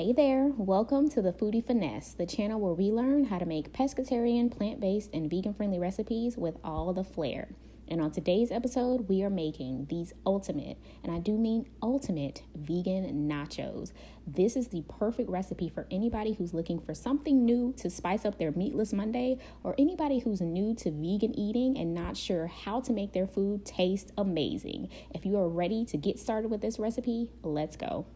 Hey there, welcome to the Foodie Finesse, the channel where we learn how to make pescatarian, plant-based, and vegan-friendly recipes with all the flair. And on today's episode, we are making these ultimate, and I do mean ultimate, vegan nachos. This is the perfect recipe for anybody who's looking for something new to spice up their Meatless Monday, or anybody who's new to vegan eating and not sure how to make their food taste amazing. If you are ready to get started with this recipe, let's go.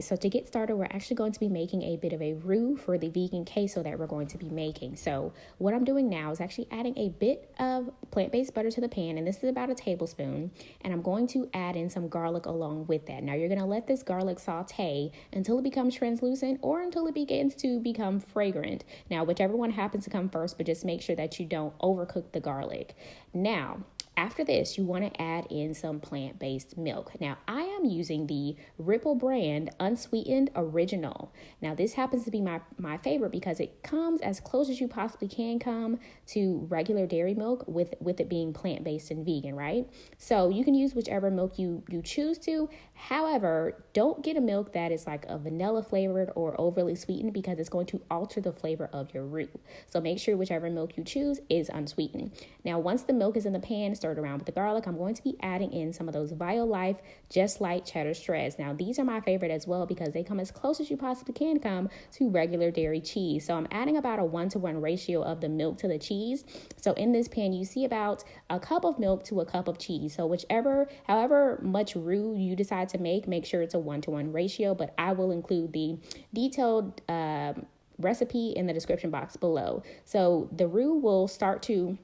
So to get started, we're actually going to be making a bit of a roux for the vegan queso that we're going to be making. So what I'm doing now is actually adding a bit of plant-based butter to the pan, and this is about a tablespoon, and I'm going to add in some garlic along with that. Now you're going to let this garlic saute until it becomes translucent or until it begins to become fragrant. Now, whichever one happens to come first, but just make sure that you don't overcook the garlic. Now, after this, you want to add in some plant-based milk. Now, I am using the Ripple brand unsweetened original. Now, this happens to be my favorite because it comes as close as you possibly can come to regular dairy milk with it being plant-based and vegan, right? So you can use whichever milk you choose to. However, don't get a milk that is like a vanilla flavored or overly sweetened because it's going to alter the flavor of your roux. So make sure whichever milk you choose is unsweetened. Now, once the milk is in the pan, stirred around with the garlic, I'm going to be adding in some of those Life Just Light cheddar shreds. Now, these are my favorite as well because they come as close as you possibly can come to regular dairy cheese. So I'm adding about a 1-to-1 ratio of the milk to the cheese. So in this pan, you see about a cup of milk to a cup of cheese. So however much roux you decide to make sure it's a 1-to-1 ratio, but I will include the detailed recipe in the description box below. So the roux will start to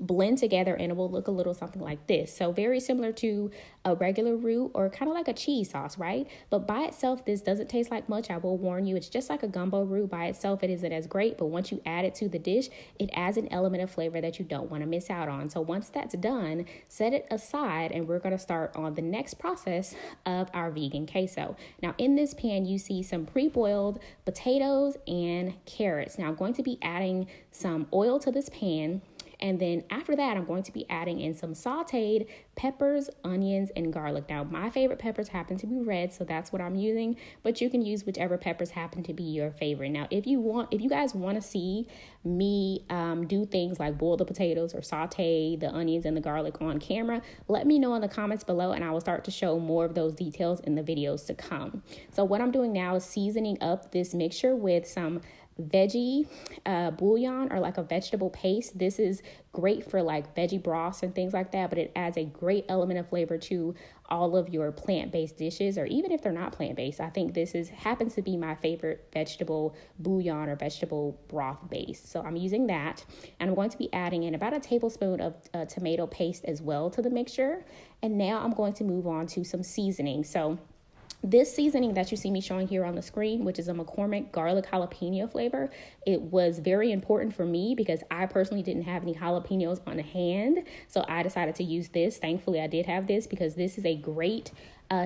blend together and it will look a little something like this. So very similar to a regular roux or kind of like a cheese sauce, right? But by itself, this doesn't taste like much. I will warn you, it's just like a gumbo roux. By itself, it isn't as great, but once you add it to the dish, it adds an element of flavor that you don't want to miss out on. So once that's done, set it aside and we're going to start on the next process of our vegan queso. Now in this pan, you see some pre-boiled potatoes and carrots. Now I'm going to be adding some oil to this pan. And then after that, I'm going to be adding in some sauteed peppers, onions, and garlic. Now, my favorite peppers happen to be red, so that's what I'm using. But you can use whichever peppers happen to be your favorite. Now, if you guys want to see me do things like boil the potatoes or saute the onions and the garlic on camera, let me know in the comments below, and I will start to show more of those details in the videos to come. So what I'm doing now is seasoning up this mixture with some veggie bouillon or like a vegetable paste. This is great for like veggie broths and things like that, but it adds a great element of flavor to all of your plant-based dishes, or even if they're not plant-based. I think this happens to be my favorite vegetable bouillon or vegetable broth base. So I'm using that, and I'm going to be adding in about a tablespoon of tomato paste as well to the mixture. And now I'm going to move on to some seasoning. So this seasoning that you see me showing here on the screen, which is a McCormick garlic jalapeno flavor, it was very important for me because I personally didn't have any jalapenos on hand. So I decided to use this. Thankfully, I did have this because this is a great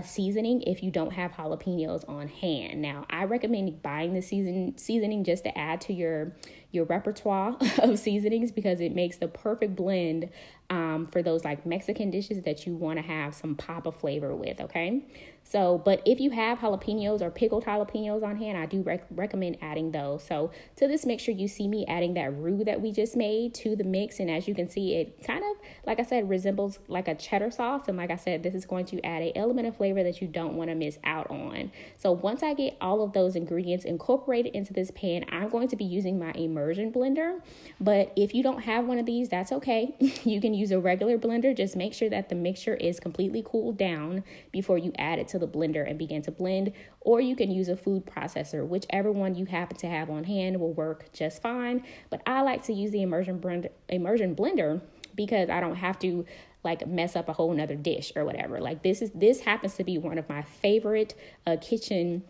seasoning if you don't have jalapenos on hand. Now, I recommend buying the seasoning just to add to your repertoire of seasonings because it makes the perfect blend for those like Mexican dishes that you want to have some pop of flavor with, okay? So, but if you have jalapenos or pickled jalapenos on hand, I do recommend adding those. So to this mixture, you see me adding that roux that we just made to the mix. And as you can see, it kind of, like I said, resembles like a cheddar sauce. And like I said, this is going to add an element of flavor that you don't want to miss out on. So once I get all of those ingredients incorporated into this pan, I'm going to be using my immersion blender. But if you don't have one of these, that's okay. You can use a regular blender. Just make sure that the mixture is completely cooled down before you add it to the blender and begin to blend, or you can use a food processor. Whichever one you happen to have on hand will work just fine. But I like to use the immersion blender because I don't have to like mess up a whole nother dish or whatever. Like this happens to be one of my favorite kitchen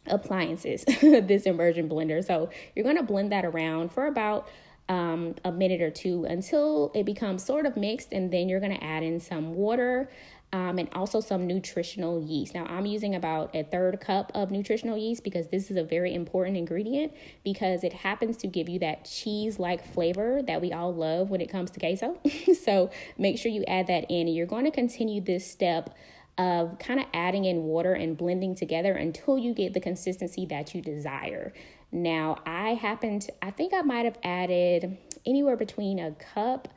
appliances, this immersion blender. So you're going to blend that around for about a minute or two until it becomes sort of mixed, and then you're going to add in some water and also some nutritional yeast. Now, I'm using about a third cup of nutritional yeast because this is a very important ingredient because it happens to give you that cheese-like flavor that we all love when it comes to queso. So make sure you add that in, and you're going to continue this step of kind of adding in water and blending together until you get the consistency that you desire. Now, I think I might have added anywhere between a cup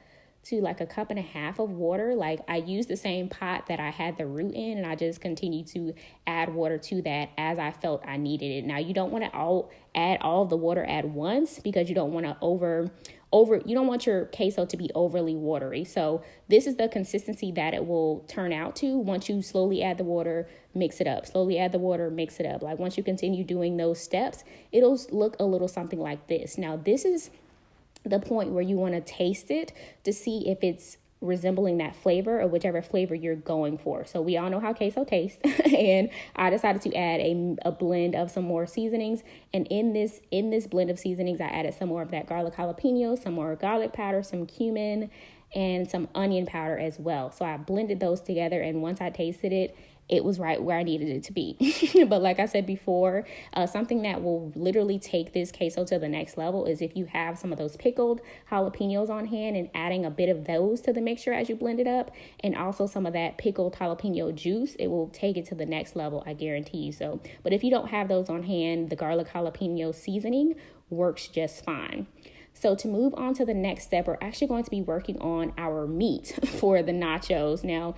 to like a cup and a half of water. Like I used the same pot that I had the root in, and I just continued to add water to that as I felt I needed it. Now, you don't want to add all of the water at once because you don't want to you don't want your queso to be overly watery. So this is the consistency that it will turn out to once you slowly add the water, mix it up, slowly add the water, mix it up. Like once you continue doing those steps, it'll look a little something like this. Now, this is the point where you want to taste it to see if it's resembling that flavor or whichever flavor you're going for. So we all know how queso tastes, and I decided to add a blend of some more seasonings. And in this blend of seasonings, I added some more of that garlic jalapeno, some more garlic powder, some cumin, and some onion powder as well. So I blended those together, and once I tasted it, it was right where I needed it to be. But like I said before, something that will literally take this queso to the next level is if you have some of those pickled jalapenos on hand and adding a bit of those to the mixture as you blend it up, and also some of that pickled jalapeno juice, it will take it to the next level, I guarantee you so. But if you don't have those on hand, the garlic jalapeno seasoning works just fine. So to move on to the next step, we're actually going to be working on our meat for the nachos. Now,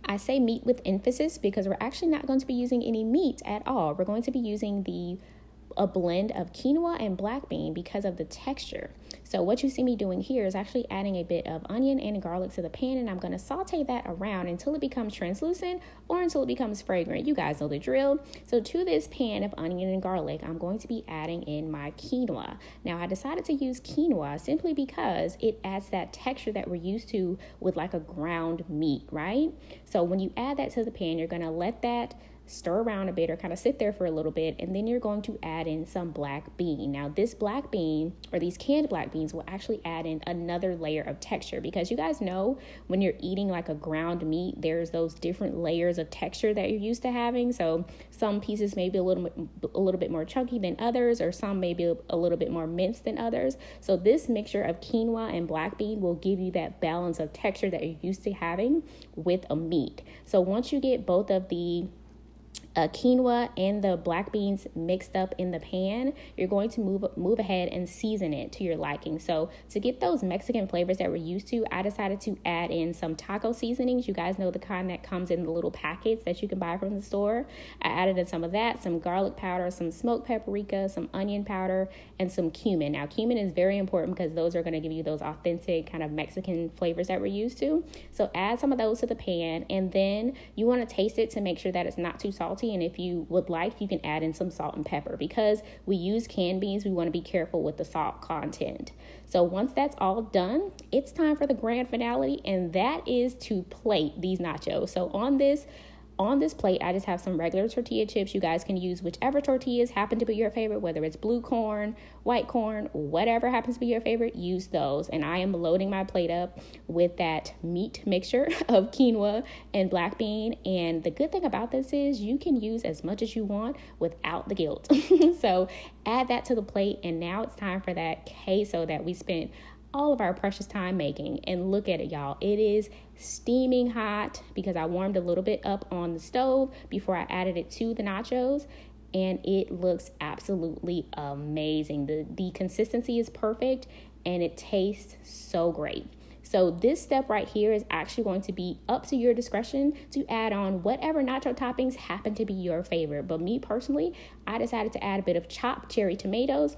I say meat with emphasis because we're actually not going to be using any meat at all. We're going to be using a blend of quinoa and black bean because of the texture. So what you see me doing here is actually adding a bit of onion and garlic to the pan, and I'm going to saute that around until it becomes translucent or until it becomes fragrant. You guys know the drill. So to this pan of onion and garlic, I'm going to be adding in my quinoa. Now, I decided to use quinoa simply because it adds that texture that we're used to with like a ground meat, right? So when you add that to the pan, you're going to let that stir around a bit or kind of sit there for a little bit, and then you're going to add in some black bean. Now, this black bean or these canned black beans will actually add in another layer of texture because you guys know when you're eating like a ground meat, there's those different layers of texture that you're used to having. So some pieces may be a little bit more chunky than others, or some may be a little bit more minced than others. So this mixture of quinoa and black bean will give you that balance of texture that you're used to having with a meat. So once you get both of the quinoa and the black beans mixed up in the pan, you're going to move ahead and season it to your liking. So to get those Mexican flavors that we're used to, I decided to add in some taco seasonings. You guys know the kind that comes in the little packets that you can buy from the store. I added in some of that, some garlic powder, some smoked paprika, some onion powder, and some cumin. Now, cumin is very important because those are going to give you those authentic kind of Mexican flavors that we're used to. So add some of those to the pan, and then you want to taste it to make sure that it's not too salty. And if you would like, you can add in some salt and pepper. Because we use canned beans, we want to be careful with the salt content. So once that's all done, it's time for the grand finale, and that is to plate these nachos. So on this plate, I just have some regular tortilla chips. You guys can use whichever tortillas happen to be your favorite, whether it's blue corn, white corn, whatever happens to be your favorite, use those. And I am loading my plate up with that meat mixture of quinoa and black bean. And the good thing about this is you can use as much as you want without the guilt. So add that to the plate, and now it's time for that queso that we spent all of our precious time making. And look at it, y'all. It is steaming hot because I warmed a little bit up on the stove before I added it to the nachos, and it looks absolutely amazing. The consistency is perfect, and it tastes so great. So this step right here is actually going to be up to your discretion to add on whatever nacho toppings happen to be your favorite. But me personally, I decided to add a bit of chopped cherry tomatoes.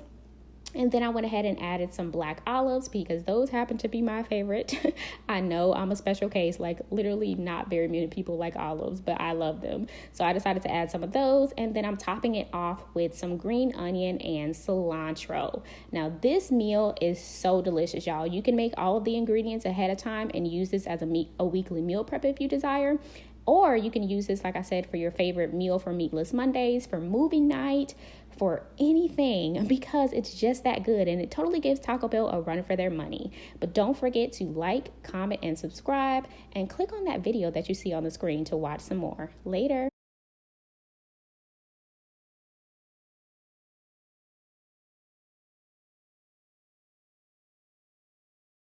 And then I went ahead and added some black olives because those happen to be my favorite. I know I'm a special case, like literally not very many people like olives, but I love them. So I decided to add some of those, and then I'm topping it off with some green onion and cilantro. Now this meal is so delicious, y'all. You can make all of the ingredients ahead of time and use this as a weekly meal prep if you desire. Or you can use this, like I said, for your favorite meal for Meatless Mondays, for movie night, for anything, because it's just that good and it totally gives Taco Bell a run for their money. But don't forget to like, comment, and subscribe, and click on that video that you see on the screen to watch some more. Later.